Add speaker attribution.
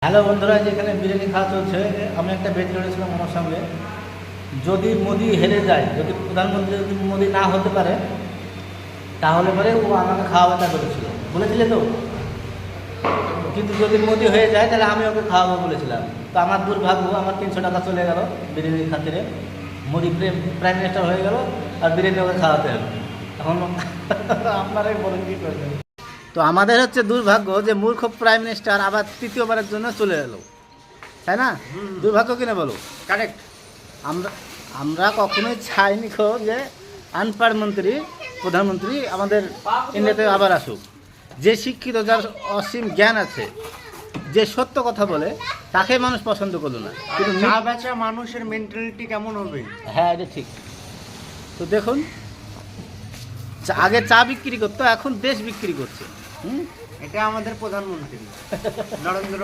Speaker 1: Hello বন্ধুরা, যেখানে বিরিয়ানি খাওয়া চলছে, আমি একটা বেজ করেছিলাম আমার সঙ্গে। যদি মোদি হেরে যায়, যদি প্রধানমন্ত্রী যদি মোদি না হতে পারে, তাহলে পরে ও আমাকে খাওয়াবাটা করেছিল, বলেছিলে তো। কিন্তু যদি মোদি হয়ে যায় তাহলে আমি ওকে খাওয়াবো বলেছিলাম। তো আমার দুর্ভাগ্য, আমার 300 টাকা চলে গেল বিরিয়ানির খাতিরে। মোদি প্রাইম মিনিস্টার হয়ে গেল আর বিরিয়ানি ওকে খাওয়াতে হবে। এখন আপনারাই বলেন কী করবেন। তো আমাদের হচ্ছে দুর্ভাগ্য যে মূর্খ প্রাইম মিনিস্টার আবার তৃতীয়বারের জন্য চলে এলো, তাই না? দুর্ভাগ্য কিনা বলো?
Speaker 2: কারেক্ট।
Speaker 1: আমরা আমরা কখনোই চাইনি যে আনপাড় মন্ত্রী প্রধানমন্ত্রী আমাদের ইন্ডিয়াতে আবার আসুক। যে শিক্ষিত, যার অসীম জ্ঞান আছে, যে সত্য কথা বলে, তাকে মানুষ পছন্দ করলো না। কিন্তু
Speaker 2: চা বেচা মানুষের মেন্টালিটি কেমন হবে?
Speaker 1: হ্যাঁ, এটা ঠিক। তো দেখুন, আগে চা বিক্রি করতো, এখন দেশ বিক্রি করছে।
Speaker 2: এটা আমাদের প্রধানমন্ত্রী নরেন্দ্র